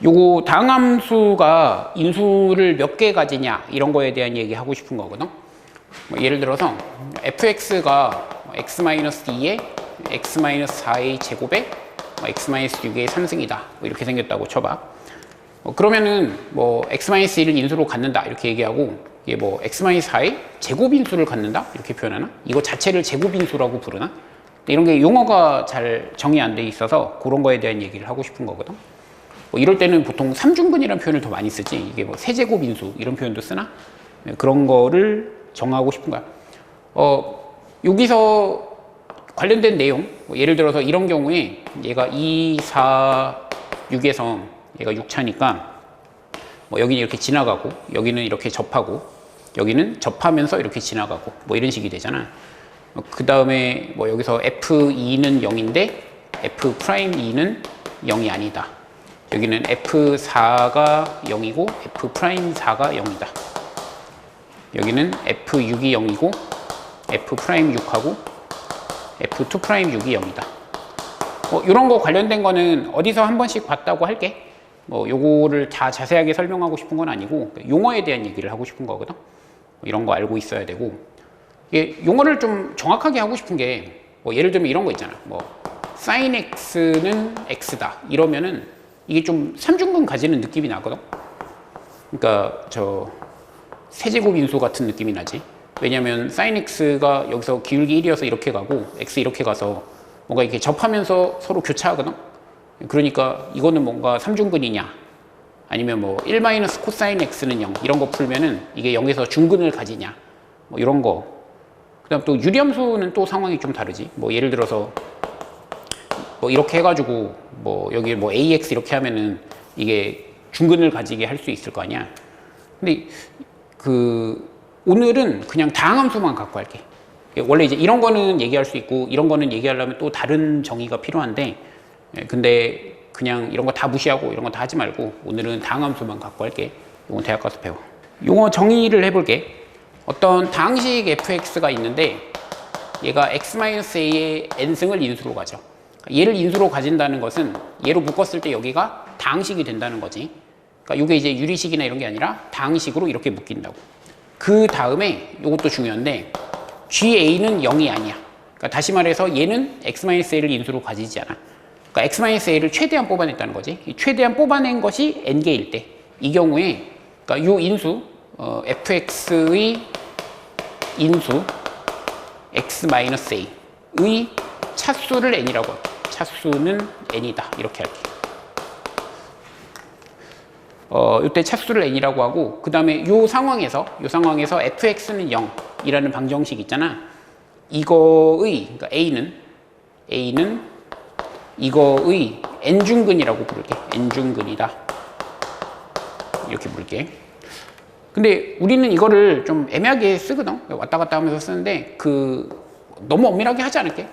요거 다항함수가 인수를 몇 개 가지냐 이런 거에 대한 얘기 하고 싶은 거거든. 뭐 예를 들어서 fx가 x-2에 x-4의 제곱에 x-6의 3승이다 뭐 이렇게 생겼다고 쳐봐. 그러면은 뭐 x-1을 인수로 갖는다 이렇게 얘기하고, 이게 뭐 x-4의 제곱인수를 갖는다 이렇게 표현하나? 이거 자체를 제곱인수라고 부르나? 이런 게 용어가 잘 정의 안 돼 있어서 그런 거에 대한 얘기를 하고 싶은 거거든. 뭐 이럴 때는 보통 삼중근이라는 표현을 더 많이 쓰지. 이게 뭐 세제곱인수 이런 표현도 쓰나? 그런 거를 정하고 싶은 거야. 여기서 관련된 내용, 뭐 예를 들어서 이런 경우에 얘가 2, 4, 6에서 얘가 6차니까 뭐 여기는 이렇게 지나가고 여기는 이렇게 접하고 여기는 접하면서 이렇게 지나가고 뭐 이런 식이 되잖아. 그 다음에 뭐 여기서 F2는 0인데 F'2는 0이 아니다. 여기는 F4가 0이고 F'4가 0이다. 여기는 F6이 0이고 F'6하고 F2'6이 0이다. 이런 거 관련된 거는 어디서 한 번씩 봤다고 할게. 뭐 요거를 다 자세하게 설명하고 싶은 건 아니고 용어에 대한 얘기를 하고 싶은 거거든. 이런 거 알고 있어야 되고, 이게 용어를 좀 정확하게 하고 싶은 게 뭐 예를 들면 이런 거 있잖아. 뭐 sin x는 x다 이러면은 이게 좀 삼중근 가지는 느낌이 나거든. 그러니까 저 세제곱 인수 같은 느낌이 나지. 왜냐면 sin x가 여기서 기울기 1이어서 이렇게 가고 x 이렇게 가서 뭔가 이렇게 접하면서 서로 교차하거든. 그러니까 이거는 뭔가 삼중근이냐 아니면 뭐 1 코사인 x는 0 이런 거 풀면은 이게 0에서 중근을 가지냐 뭐 이런 거. 그 다음 또 유리함수는 또 상황이 좀 다르지. 뭐 예를 들어서 뭐 이렇게 해가지고 뭐 여기 뭐 ax 이렇게 하면은 이게 중근을 가지게 할 수 있을 거 아니야. 근데 그 오늘은 그냥 다항함수만 갖고 할게. 원래 이제 이런 거는 얘기할 수 있고 이런 거는 얘기하려면 또 다른 정의가 필요한데, 근데 그냥 이런 거 다 무시하고 이런 거 다 하지 말고 오늘은 다항함수만 갖고 할게. 이건 대학 가서 배워. 용어 정의를 해볼게. 어떤 다항식 fx가 있는데 얘가 x-a의 n승을 인수로 가져. 얘를 인수로 가진다는 것은 얘로 묶었을 때 여기가 다항식이 된다는 거지. 그러니까 이게 이제 유리식이나 이런 게 아니라 다항식으로 이렇게 묶인다고. 그 다음에 이것도 중요한데 GA는 0이 아니야. 그러니까 다시 말해서 얘는 x-a를 인수로 가지지 않아. 그러니까 x-a를 최대한 뽑아냈다는 거지. 이 최대한 뽑아낸 것이 n개일 때, 이 경우에 그러니까 요 인수 fx의 인수 x-a의 차수를 n이라고 할게. 차수는 n이다 이렇게 할게. 이때 차수를 n이라고 하고, 그 다음에 요 상황에서 fx는 0이라는 방정식 있잖아. 이거의 그러니까 a는 이거의 n중근이라고 부를게. n중근이다 이렇게 부를게. 근데 우리는 이거를 좀 애매하게 쓰거든. 왔다 갔다 하면서 쓰는데 너무 엄밀하게 하지 않을게.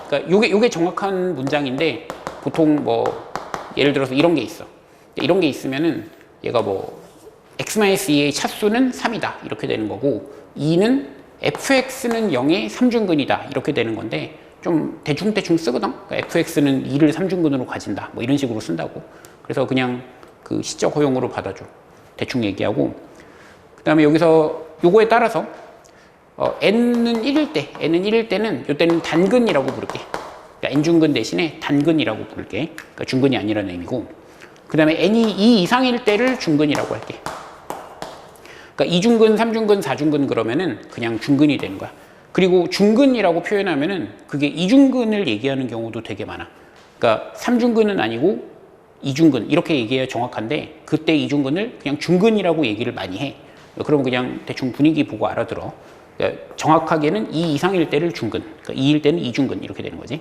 그러니까 요게 정확한 문장인데 보통 뭐 예를 들어서 이런 게 있어. 이런 게 있으면은 얘가 뭐 x-2의 차수는 3이다 이렇게 되는 거고, 2는 fx는 0의 3중근이다 이렇게 되는 건데 좀 대충 쓰거든. 그러니까 fx는 2를 3중근으로 가진다 뭐 이런 식으로 쓴다고. 그래서 그냥 그 시적 허용으로 받아줘. 대충 얘기하고, 그 다음에 여기서 요거에 따라서 n은 1일 때는 요때는 단근이라고 부를게. 그러니까 n중근 대신에 단근이라고 부를게. 그러니까 중근이 아니라는 의미고, 그 다음에 n이 2 이상일 때를 중근이라고 할게. 그러니까 2중근, 3중근, 4중근 그러면은 그냥 중근이 되는 거야. 그리고 중근이라고 표현하면은 그게 2중근을 얘기하는 경우도 되게 많아. 그러니까 3중근은 아니고 2중근 이렇게 얘기해야 정확한데, 그때 2중근을 그냥 중근이라고 얘기를 많이 해. 그럼 그냥 대충 분위기 보고 알아들어. 그러니까 정확하게는 2 이상일 때를 중근, 그러니까 2일 때는 2중근 이렇게 되는 거지.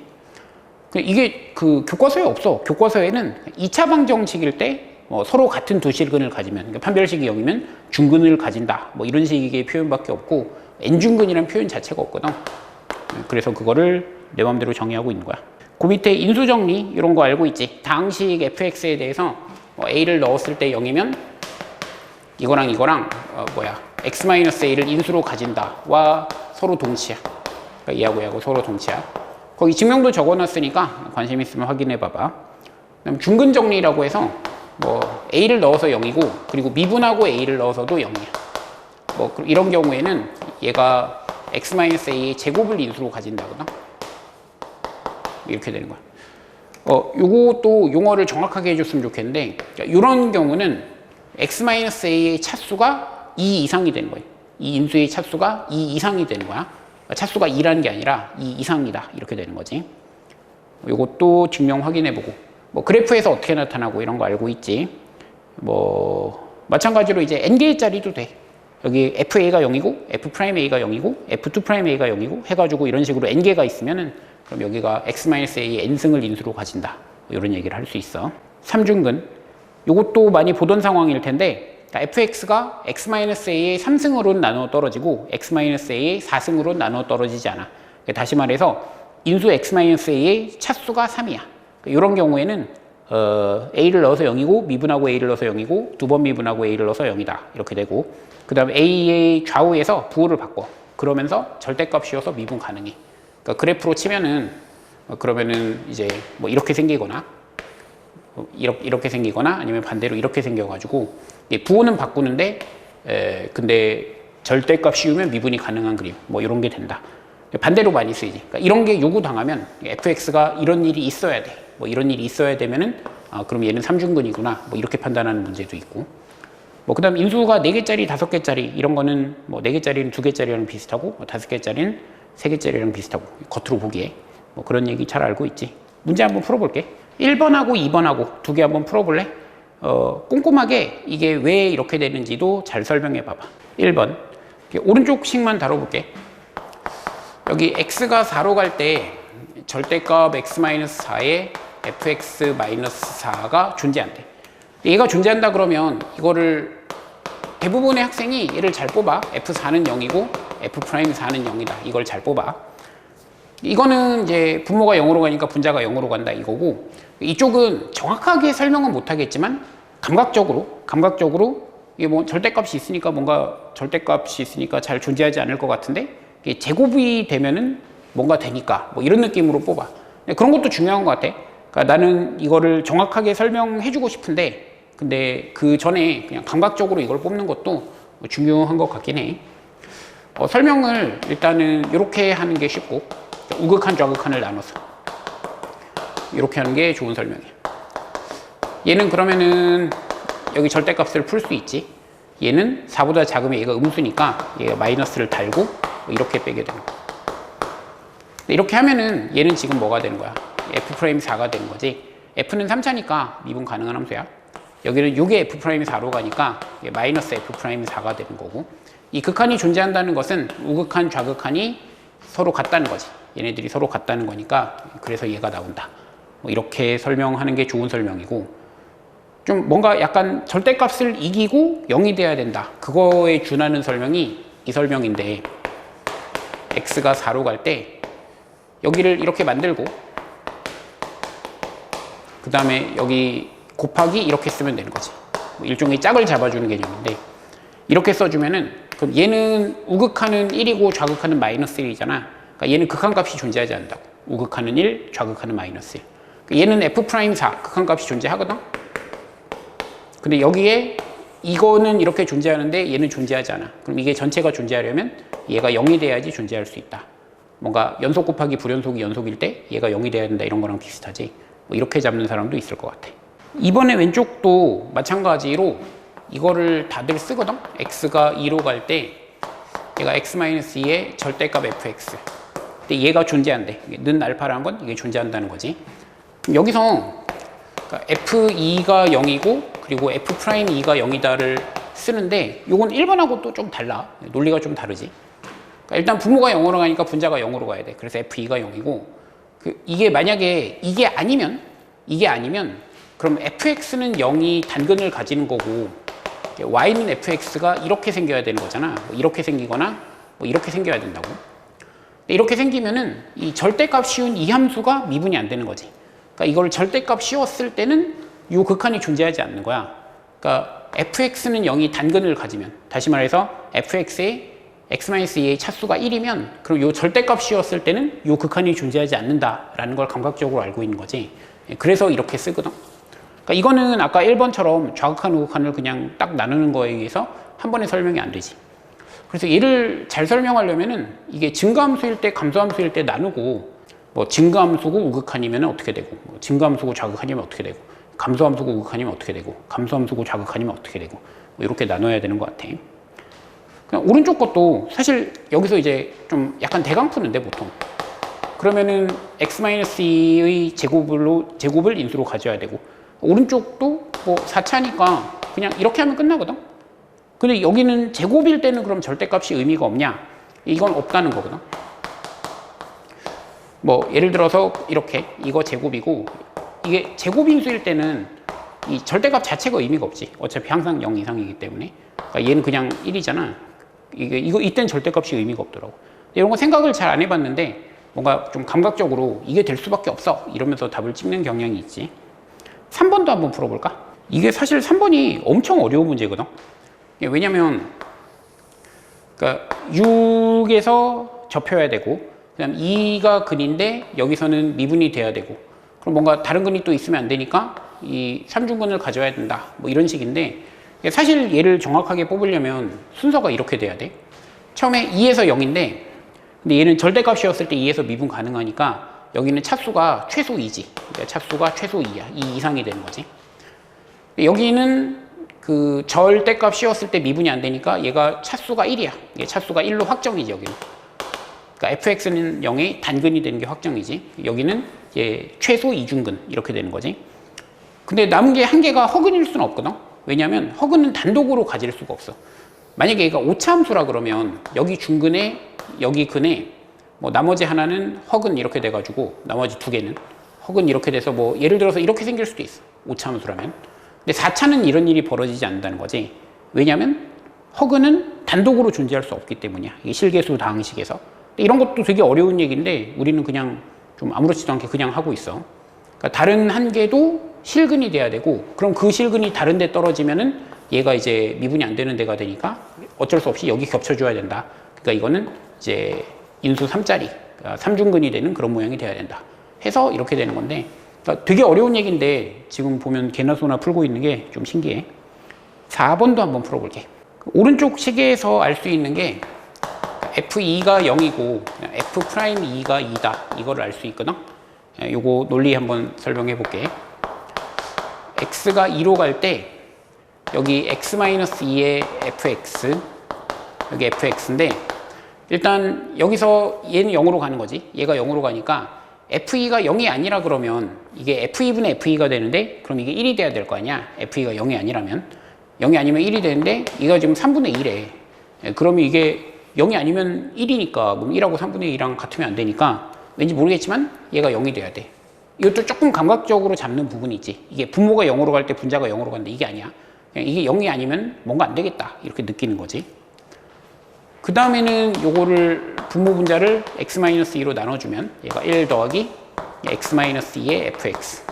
이게 그 교과서에 없어. 교과서에는 2차 방정식일 때 서로 같은 두 실근을 가지면, 그러니까 판별식이 0이면 중근을 가진다 뭐 이런 식의 표현밖에 없고 n중근이라는 표현 자체가 없거든. 그래서 그거를 내 마음대로 정의하고 있는 거야. 그 밑에 인수정리 이런 거 알고 있지. 다항식 fx에 대해서 a를 넣었을 때 0이면 이거랑 x-a를 인수로 가진다와 서로 동치야. 그러니까 얘하고 서로 동치야. 거기 증명도 적어놨으니까 관심 있으면 확인해 봐봐. 그다음 중근 정리라고 해서 뭐 a를 넣어서 0이고 그리고 미분하고 a를 넣어서도 0이야. 뭐 이런 경우에는 얘가 x-a의 제곱을 인수로 가진다거나 이렇게 되는 거야. 요것도 용어를 정확하게 해줬으면 좋겠는데 이런 경우는 x-a의 차수가 2 이상이 되는 거예요. 이 인수의 차수가 2 이상이 되는 거야. 차수가 2라는 게 아니라 2 이상이다 이렇게 되는 거지. 요것도 증명 확인해보고 뭐 그래프에서 어떻게 나타나고 이런 거 알고 있지. 뭐 마찬가지로 이제 n개의 짜리도 돼. 여기 FA가 0이고 F'A가 0이고 F2'A가 0이고 해가지고 이런 식으로 n개가 있으면은 그럼 여기가 x-a의 n승을 인수로 가진다. 뭐 이런 얘기를 할 수 있어. 삼중근. 요것도 많이 보던 상황일 텐데 fx가 x-a의 3승으로 나눠 떨어지고 x-a의 4승으로 나눠 떨어지지 않아. 다시 말해서 인수 x-a의 차수가 3이야. 이런 경우에는 a를 넣어서 0이고 미분하고 a를 넣어서 0이고 두 번 미분하고 a를 넣어서 0이다. 이렇게 되고 그 다음에 a의 좌우에서 부호를 바꿔. 그러면서 절대값 씌워서 미분 가능해. 그러니까 그래프로 치면은 그러면은 이제 뭐 이렇게 생기거나 이렇게 생기거나 아니면 반대로 이렇게 생겨가지고 부호는 바꾸는데 근데 절대값 씌우면 미분이 가능한 그림 뭐 이런 게 된다. 반대로 많이 쓰이지. 그러니까 이런 게 요구당하면 fx가 이런 일이 있어야 돼. 뭐 이런 일이 있어야 되면은 그럼 얘는 삼중근이구나. 뭐 이렇게 판단하는 문제도 있고. 뭐 그다음 인수가 4개짜리, 5개짜리 이런 거는 뭐 4개짜리는 2개짜리랑 비슷하고 뭐 5개짜리는 3개짜리랑 비슷하고 겉으로 보기에 뭐 그런 얘기 잘 알고 있지. 문제 한번 풀어볼게. 1번하고 2번하고 두 개 한번 풀어볼래? 꼼꼼하게 이게 왜 이렇게 되는지도 잘 설명해 봐봐. 1번 오른쪽식만 다뤄볼게. 여기 x가 4로 갈 때 절대값 x-4에 fx-4가 존재한대. 얘가 존재한다 그러면 이거를 대부분의 학생이 얘를 잘 뽑아. f4는 0이고 f'4는 0이다. 이걸 잘 뽑아. 이거는 이제 분모가 0으로 가니까 분자가 0으로 간다 이거고, 이쪽은 정확하게 설명은 못 하겠지만 감각적으로 이게 뭐 절대값이 있으니까 뭔가 절대값이 있으니까 잘 존재하지 않을 것 같은데 이게 제곱이 되면은 뭔가 되니까 뭐 이런 느낌으로 뽑아. 그런 것도 중요한 것 같아. 그러니까 나는 이거를 정확하게 설명해주고 싶은데 근데 그 전에 그냥 감각적으로 이걸 뽑는 것도 중요한 것 같긴 해. 설명을 일단은 이렇게 하는 게 쉽고 우극한 좌극한을 나눠서 이렇게 하는 게 좋은 설명이야. 얘는 그러면은 여기 절대값을 풀 수 있지. 얘는 4보다 작으면 얘가 음수니까 얘가 마이너스를 달고 이렇게 빼게 되는 거야. 이렇게 하면은 얘는 지금 뭐가 되는 거야? F'4가 되는 거지. F는 3차니까 미분 가능한 함수야. 여기는 요게 F'4로 가니까 마이너스 F'4가 되는 거고, 이 극한이 존재한다는 것은 우극한 좌극한이 서로 같다는 거지. 얘네들이 서로 같다는 거니까 그래서 얘가 나온다. 뭐 이렇게 설명하는 게 좋은 설명이고, 좀 뭔가 약간 절대값을 이기고 0이 돼야 된다. 그거에 준하는 설명이 이 설명인데, x가 4로 갈 때 여기를 이렇게 만들고 그 다음에 여기 곱하기 이렇게 쓰면 되는 거지. 뭐 일종의 짝을 잡아주는 개념인데, 이렇게 써주면은 그럼 얘는 우극한은 1이고 좌극한은 마이너스 1이잖아. 그러니까 얘는 극한값이 존재하지 않는다고. 우극한은 1, 좌극한은 마이너스 1. 그러니까 얘는 F'4 극한값이 존재하거든. 근데 여기에 이거는 이렇게 존재하는데 얘는 존재하지 않아. 그럼 이게 전체가 존재하려면 얘가 0이 돼야지 존재할 수 있다. 뭔가 연속 곱하기 불연속이 연속일 때 얘가 0이 돼야 된다, 이런 거랑 비슷하지. 뭐 이렇게 잡는 사람도 있을 것 같아. 이번에 왼쪽도 마찬가지로 이거를 다들 쓰거든. x가 2로 갈 때 얘가 x-2의 절대값 fx. 근데 얘가 존재한대. 는 알파라는 건 이게 존재한다는 거지. 그럼 여기서 그러니까 f2가 0이고 그리고 f'2가 0이다를 쓰는데, 요건 1번하고 또 좀 달라. 논리가 좀 다르지. 그러니까 일단 분모가 0으로 가니까 분자가 0으로 가야 돼. 그래서 f2가 0이고, 이게 만약에 이게 아니면 그럼 fx는 0이 단근을 가지는 거고 y는 fx가 이렇게 생겨야 되는 거잖아. 뭐 이렇게 생기거나 뭐 이렇게 생겨야 된다고. 이렇게 생기면은 이 절대값 씌운 이 함수가 미분이 안 되는 거지. 그러니까 이걸 절대값 씌웠을 때는 이 극한이 존재하지 않는 거야. 그러니까 fx는 0이 단근을 가지면, 다시 말해서 fx의 x-2의 차수가 1이면 그럼 이 절대값 씌웠을 때는 이 극한이 존재하지 않는다라는 걸 감각적으로 알고 있는 거지. 그래서 이렇게 쓰거든. 그러니까 이거는 아까 1번처럼 좌극한 우극한을 그냥 딱 나누는 거에 의해서 한 번에 설명이 안 되지. 그래서 얘를 잘 설명하려면은 이게 증가함수일 때 감소함수일 때 나누고, 뭐 증가함수고 우극한이면 어떻게 되고, 뭐 증가함수고 좌극한이면 어떻게 되고, 감소함수고 우극한이면 어떻게 되고, 감소함수고 좌극한이면 어떻게 되고, 뭐 이렇게 나눠야 되는 것 같아. 그냥 오른쪽 것도 사실 여기서 이제 좀 약간 대강 푸는데 보통. 그러면은 x-2의 제곱을 인수로 가져야 되고, 오른쪽도 뭐 4차니까 그냥 이렇게 하면 끝나거든. 근데 여기는 제곱일 때는 그럼 절대값이 의미가 없냐? 이건 없다는 거거든. 뭐 예를 들어서 이렇게 이거 제곱이고, 이게 제곱인수일 때는 이 절대값 자체가 의미가 없지. 어차피 항상 0 이상이기 때문에. 그러니까 얘는 그냥 1이잖아. 이때는 절대값이 의미가 없더라고. 이런 거 생각을 잘 안 해봤는데 뭔가 좀 감각적으로 이게 될 수밖에 없어 이러면서 답을 찍는 경향이 있지. 3번도 한번 풀어볼까? 이게 사실 3번이 엄청 어려운 문제거든. 왜냐면 그러니까 6에서 접혀야 되고, 그다음 2가 근인데 여기서는 미분이 돼야 되고, 그럼 뭔가 다른 근이 또 있으면 안 되니까 이 삼중근을 가져야 된다, 뭐 이런 식인데, 사실 얘를 정확하게 뽑으려면 순서가 이렇게 돼야 돼. 처음에 2에서 0인데, 근데 얘는 절대값이었을 때 2에서 미분 가능하니까 여기는 차수가 최소 2지. 그러니까 차수가 최소 2야. 2 이상이 되는 거지. 여기는 그 절대값이었을 때 미분이 안 되니까 얘가 차수가 1이야. 얘 차수가 1로 확정이지, 여기는. 그러니까 fx는 0의 단근이 되는 게 확정이지. 여기는 얘 최소 이중근 이렇게 되는 거지. 근데 남은 게 한 개가 허근일 수는 없거든. 왜냐하면 허근은 단독으로 가질 수가 없어. 만약에 얘가 오차함수라 그러면 여기 중근에 여기 근에 뭐 나머지 하나는 허근 이렇게 돼가지고 나머지 두 개는 허근 이렇게 돼서 뭐 예를 들어서 이렇게 생길 수도 있어. 오차함수라면. 근데 4차는 이런 일이 벌어지지 않는다는 거지. 왜냐하면 허근은 단독으로 존재할 수 없기 때문이야. 이게 실계수 다항식에서. 이런 것도 되게 어려운 얘기인데 우리는 그냥 좀 아무렇지도 않게 그냥 하고 있어. 그러니까 다른 한 개도 실근이 돼야 되고, 그럼 그 실근이 다른 데 떨어지면은 얘가 이제 미분이 안 되는 데가 되니까 어쩔 수 없이 여기 겹쳐줘야 된다. 그러니까 이거는 이제 인수 3짜리, 그러니까 3중근이 되는 그런 모양이 돼야 된다. 해서 이렇게 되는 건데, 그러니까 되게 어려운 얘기인데 지금 보면 개나 소나 풀고 있는 게 좀 신기해. 4번도 한번 풀어볼게. 오른쪽 시계에서 알 수 있는 게 F2가 0이고 F'2가 2다. 이거를 알 수 있거든. 요거 논리 한번 설명해 볼게. x가 2로 갈 때 여기 x-2의 fx, 여기 fx인데, 일단 여기서 얘는 0으로 가는 거지. 얘가 0으로 가니까 f2가 0이 아니라 그러면 이게 f2분의 f2가 되는데, 그럼 이게 1이 돼야 될 거 아니야. f2가 0이 아니라면. 0이 아니면 1이 되는데 이가 지금 3분의 1에. 그러면 이게 0이 아니면 1이니까 그럼 1하고 3분의 2랑 같으면 안 되니까 왠지 모르겠지만 얘가 0이 돼야 돼. 이것도 조금 감각적으로 잡는 부분이 있지. 이게 분모가 0으로 갈 때 분자가 0으로 간다. 이게 아니야. 그냥 이게 0이 아니면 뭔가 안 되겠다. 이렇게 느끼는 거지. 그 다음에는 요거를 분모 분자를 x-2로 나눠주면 얘가 1 더하기 x-2의 fx,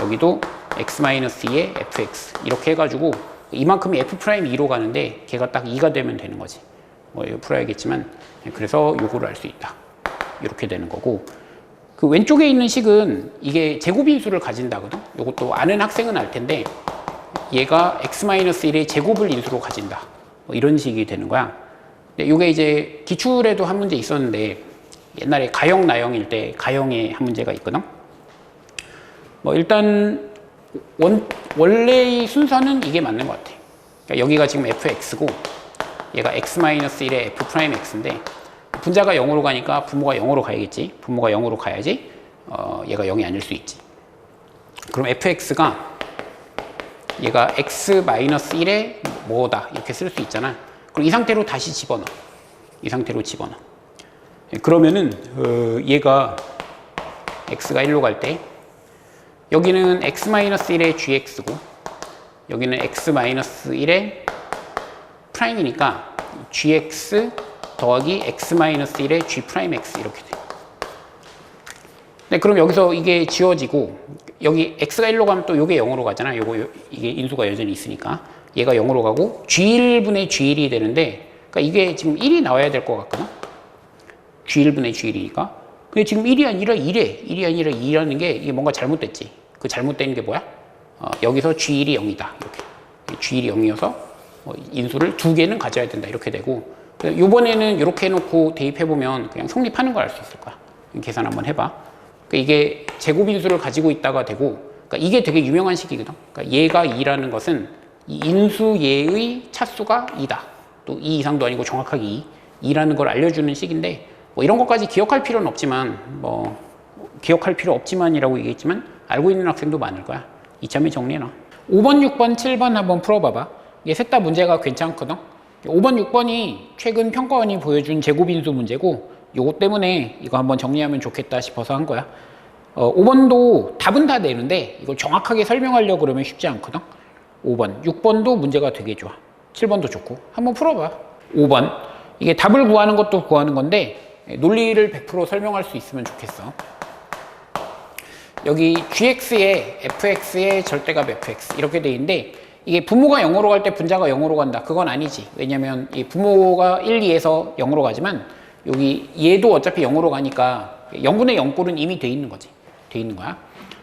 여기도 x-2의 fx 이렇게 해가지고 이만큼이 f'2로 가는데 걔가 딱 2가 되면 되는 거지. 뭐 이거 풀어야겠지만, 그래서 요거를 알 수 있다. 이렇게 되는 거고, 그 왼쪽에 있는 식은 이게 제곱인수를 가진다거든. 요것도 아는 학생은 알 텐데 얘가 x-1의 제곱을 인수로 가진다. 뭐 이런 식이 되는 거야. 근데 요게 이제 기출에도 한 문제 있었는데 옛날에 가형 나형일 때 가형에 한 문제가 있거든. 뭐 일단 원래의 순서는 이게 맞는 것 같아. 그러니까 여기가 지금 fx고 얘가 x-1의 f'x인데 분자가 0으로 가니까 분모가 0으로 가야겠지. 분모가 0으로 가야지 얘가 0이 아닐 수 있지. 그럼 fx가 얘가 x-1의 뭐다 이렇게 쓸 수 있잖아. 그럼 이 상태로 다시 집어넣어. 이 상태로 집어넣어. 그러면은 얘가 x가 1로 갈 때 여기는 x-1의 gx고 여기는 x-1의 프라임이니까 gx 더하기 x-1의 g'x 이렇게 돼. 네, 그럼 여기서 이게 지워지고 여기 x가 1로 가면 또 요게 0으로 가잖아. 이게 인수가 여전히 있으니까 얘가 0으로 가고 g1분의 g1이 되는데, 그러니까 이게 지금 1이 나와야 될 것 같거든. g1분의 g1이니까. 근데 지금 1이 아니라 2래. 1이 아니라 2라는 게 이게 뭔가 잘못됐지. 그 잘못된 게 뭐야? 여기서 G1이 0이다. 이렇게. G1이 0이어서 인수를 2개는 가져야 된다. 이렇게 되고, 요번에는 이렇게 해놓고 대입해보면 그냥 성립하는 걸 알 수 있을 거야. 계산 한번 해봐. 그러니까 이게 제곱인수를 가지고 있다가 되고, 그러니까 이게 되게 유명한 식이거든. 그러니까 얘가 2라는 것은 이 인수 얘의 차수가 2다. 또 2 이상도 아니고 정확하게 2라는 걸 알려주는 식인데, 뭐 이런 것까지 기억할 필요는 없지만, 기억할 필요 없지만이라고 얘기했지만, 알고 있는 학생도 많을 거야. 이참에 정리해놔. 5번, 6번, 7번 한번 풀어봐봐. 이게 셋 다 문제가 괜찮거든. 5번, 6번이 최근 평가원이 보여준 제곱인수 문제고, 요거 때문에 이거 한번 정리하면 좋겠다 싶어서 한 거야. 5번도 답은 다 내는데 이걸 정확하게 설명하려고 그러면 쉽지 않거든. 5번, 6번도 문제가 되게 좋아. 7번도 좋고. 한번 풀어봐. 5번. 이게 답을 구하는 것도 구하는 건데 논리를 100% 설명할 수 있으면 좋겠어. 여기 gx에 fx의 절대값 fx 이렇게 돼 있는데 이게 분모가 0으로 갈 때 분자가 0으로 간다. 그건 아니지. 왜냐면 이 분모가 1, 2에서 0으로 가지만 여기 얘도 어차피 0으로 가니까 0분의 0꼴은 이미 돼 있는 거지. 돼 있는 거야.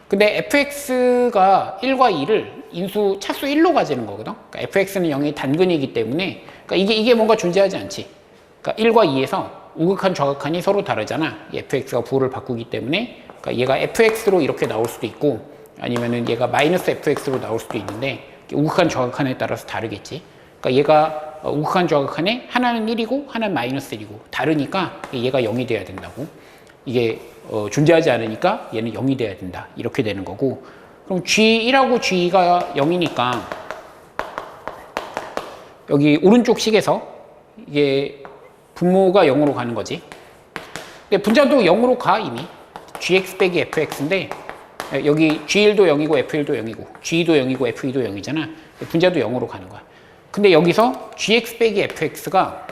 근데 fx가 1과 2를 인수 차수 1로 가지는 거거든. 그러니까 fx는 0의 단근이기 때문에 그러니까 이게 뭔가 존재하지 않지. 그러니까 1과 2에서 우극한 좌극한이 서로 다르잖아. fx가 부호를 바꾸기 때문에 그러니까 얘가 fx로 이렇게 나올 수도 있고 아니면은 얘가 마이너스 fx로 나올 수도 있는데 우극한 좌극한에 따라서 다르겠지. 그러니까 얘가 우극한 좌극한에 하나는 1이고 하나는 마이너스 1이고 다르니까 얘가 0이 돼야 된다고. 이게 존재하지 않으니까 얘는 0이 돼야 된다. 이렇게 되는 거고. 그럼 G1하고 G2가 0이니까 여기 오른쪽 식에서 이게 분모가 0으로 가는 거지. 근데 분자도 0으로 가 이미. gx 빼기 fx인데 여기 g1도 0이고 f1도 0이고 g2도 0이고 f2도 0이잖아. 분자도 0으로 가는 거야. 근데 여기서 gx 빼기 fx가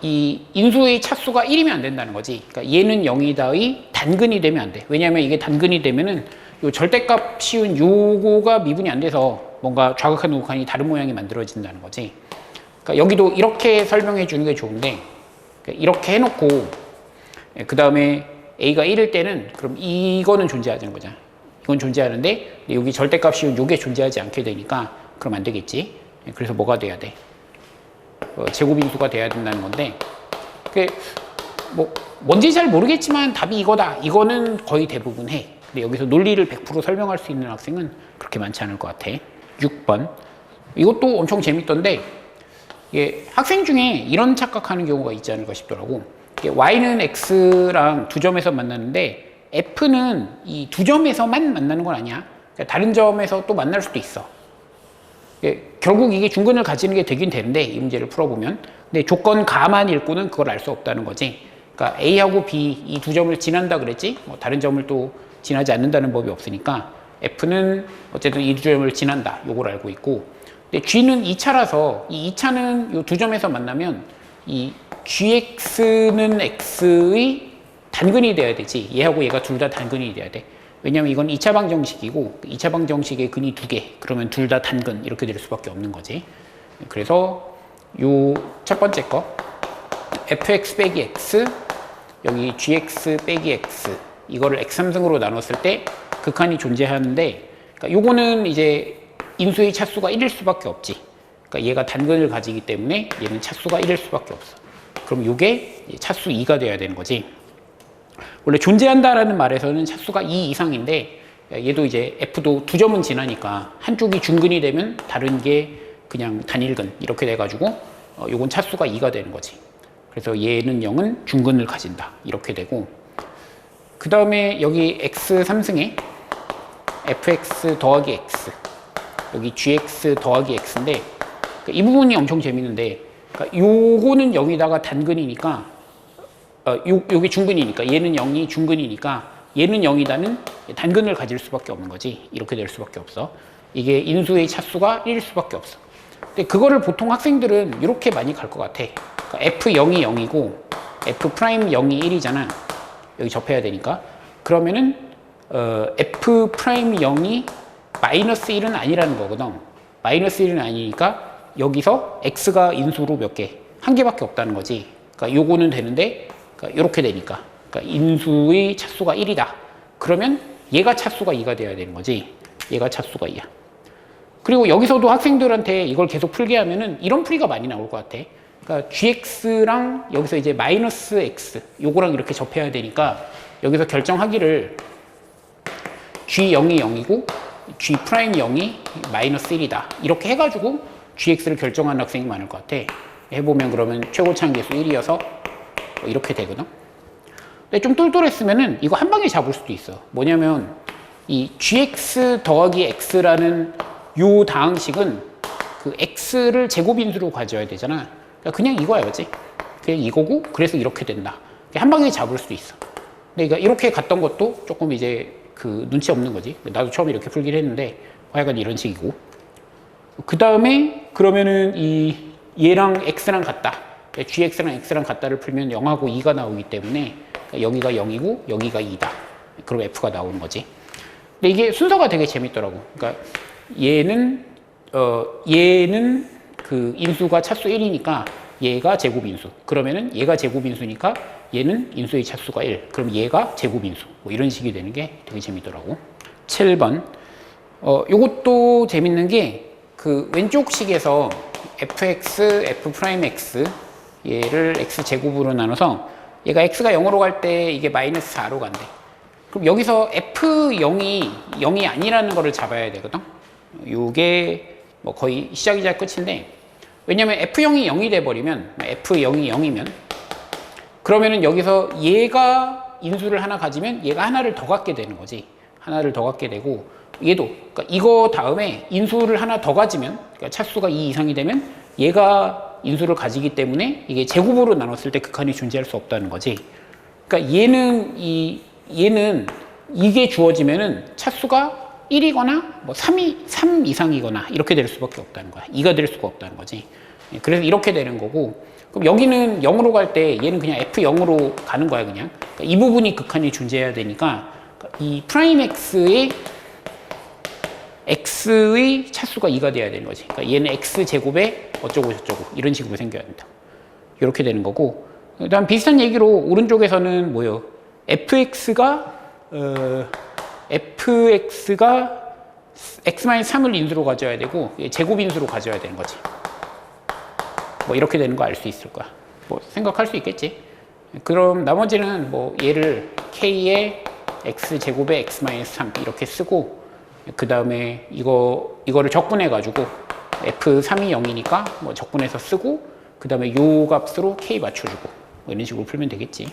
이 인수의 차수가 1이면 안 된다는 거지. 그러니까 얘는 0이다의 단근이 되면 안 돼. 왜냐하면 이게 단근이 되면은 요 절대값 씌운 요거가 미분이 안 돼서 뭔가 좌극한 우극한이 다른 모양이 만들어진다는 거지. 그러니까 여기도 이렇게 설명해 주는 게 좋은데 그러니까 이렇게 해놓고 그 다음에 a가 1일 때는 그럼 이거는 존재하지 않는 거잖아. 이건 존재하는데 여기 절대값 씌운 요게 존재하지 않게 되니까 그럼 안 되겠지. 그래서 뭐가 돼야 돼? 제곱인수가 돼야 된다는 건데 그게 뭐 뭔지 잘 모르겠지만 답이 이거다. 이거는 거의 대부분 해. 근데 여기서 논리를 100% 설명할 수 있는 학생은 그렇게 많지 않을 것 같아. 6번. 이것도 엄청 재밌던데 이게 학생 중에 이런 착각하는 경우가 있지 않을까 싶더라고. y는 x랑 두 점에서 만나는데 f는 이 두 점에서만 만나는 건 아니야. 그러니까 다른 점에서 또 만날 수도 있어. 결국 이게 중근을 가지는 게 되긴 되는데 이 문제를 풀어보면 근데 조건 가만 읽고는 그걸 알 수 없다는 거지. 그러니까 a하고 b 이 두 점을 지난다 그랬지. 뭐 다른 점을 또 지나지 않는다는 법이 없으니까 f는 어쨌든 이 두 점을 지난다. 요걸 알고 있고 근데 g는 2차라서 이 2차는 이 두 점에서 만나면 이 gx는 x의 단근이 돼야 되지. 얘하고 얘가 둘 다 단근이 돼야 돼. 왜냐면 이건 2차 방정식이고 2차 방정식의 근이 2개. 그러면 둘 다 단근 이렇게 될 수밖에 없는 거지. 그래서 요 첫 번째 거 fx 빼기 x 여기 gx 빼기 x 이거를 x3승으로 나눴을 때 극한이 존재하는데 그러니까 요거는 이제 인수의 차수가 1일 수밖에 없지. 그러니까 얘가 단근을 가지기 때문에 얘는 차수가 1일 수밖에 없어. 그럼 요게 차수 2가 돼야 되는 거지. 원래 존재한다라는 말에서는 차수가 2 이상인데 얘도 이제 f도 두 점은 지나니까 한쪽이 중근이 되면 다른 게 그냥 단일근 이렇게 돼가지고 요건 차수가 2가 되는 거지. 그래서 얘는 0은 중근을 가진다 이렇게 되고 그 다음에 여기 x3승에 fx 더하기 x 여기 gx 더하기 x인데 이 부분이 엄청 재밌는데 그러니까 요거는 0이다가 단근이니까 요게 중근이니까 얘는 0이 중근이니까 얘는 0이다는 단근을 가질 수밖에 없는 거지. 이렇게 될 수밖에 없어. 이게 인수의 차수가 1일 수밖에 없어. 근데 그거를 보통 학생들은 이렇게 많이 갈 것 같아. 그러니까 f0이 0이고 f'0이 1이잖아. 여기 접해야 되니까. 그러면은 f'0이 마이너스 1은 아니라는 거거든. 마이너스 1은 아니니까 여기서 x가 인수로 몇 개? 한 개밖에 없다는 거지. 그러니까 요거는 되는데 그러니까 이렇게 되니까. 그러니까 인수의 차수가 1이다. 그러면 얘가 차수가 2가 돼야 되는 거지. 얘가 차수가 2야. 그리고 여기서도 학생들한테 이걸 계속 풀게 하면은 이런 풀이가 많이 나올 것 같아. 그러니까 gx랑 여기서 이제 마이너스 x 요거랑 이렇게 접해야 되니까 여기서 결정하기를 g0이 0이고 g'이 0이 마이너스 1이다. 이렇게 해가지고 gx를 결정하는 학생이 많을 것 같아. 해보면 그러면 최고차항계수 1이어서 이렇게 되거든. 근데 좀 똘똘했으면은 이거 한 방에 잡을 수도 있어. 뭐냐면 이 gx 더하기 x라는 요 다항식은 그 x를 제곱인수로 가져야 되잖아. 그러니까 그냥 이거야, 그지? 그냥 이거고 그래서 이렇게 된다. 한 방에 잡을 수도 있어. 근데 그러니까 이렇게 갔던 것도 조금 이제 그 눈치 없는 거지. 나도 처음에 이렇게 풀긴 했는데 하여간 이런 식이고. 그 다음에 그러면은 이 얘랑 x랑 같다. gx랑 x랑 같다를 풀면 0하고 2가 나오기 때문에 여기가 0이고 여기가 2다. 그럼 f가 나오는 거지. 근데 이게 순서가 되게 재밌더라고. 그러니까 얘는 그 인수가 차수 1이니까 얘가 제곱인수. 그러면은 얘가 제곱인수니까 얘는 인수의 차수가 1. 그럼 얘가 제곱인수. 뭐 이런 식이 되는 게 되게 재밌더라고. 7번. 요것도 재밌는 게 그 왼쪽 식에서 fx, f'x 얘를 x제곱으로 나눠서 얘가 x가 0으로 갈 때 이게 마이너스 4로 간대. 그럼 여기서 f0이 0이 아니라는 거를 잡아야 되거든. 요게 뭐 거의 시작이자 끝인데 왜냐면 f0이 0이 돼버리면 f0이 0이면 그러면은 여기서 얘가 인수를 하나 가지면 얘가 하나를 더 갖게 되는 거지. 하나를 더 갖게 되고 얘도 그러니까 이거 다음에 인수를 하나 더 가지면 그러니까 차수가 2 이상이 되면 얘가 인수를 가지기 때문에 이게 제곱으로 나눴을 때 극한이 존재할 수 없다는 거지. 그러니까 얘는 이게 주어지면은 차수가 1이거나 뭐 3 이상이거나 이렇게 될 수밖에 없다는 거야. 2가 될 수가 없다는 거지. 그래서 이렇게 되는 거고 그럼 여기는 0으로 갈 때 얘는 그냥 F0으로 가는 거야 그냥. 그러니까 이 부분이 극한이 존재해야 되니까 이 프라임 x의 차수가 2가 돼야 되는 거지. 그러니까 얘는 x제곱에 어쩌고 저쩌고 이런 식으로 생겨야 된다. 이렇게 되는 거고 그다음 비슷한 얘기로 오른쪽에서는 뭐요? fx가 x-3을 인수로 가져야 되고 제곱인수로 가져야 되는 거지. 뭐 이렇게 되는 거 알 수 있을 거야. 뭐 생각할 수 있겠지. 그럼 나머지는 뭐 얘를 k의 x제곱에 x-3 이렇게 쓰고 그 다음에 이거를 적분해 가지고 f3이 0이니까 뭐 적분해서 쓰고 그 다음에 요 값으로 k 맞춰주고 뭐 이런 식으로 풀면 되겠지.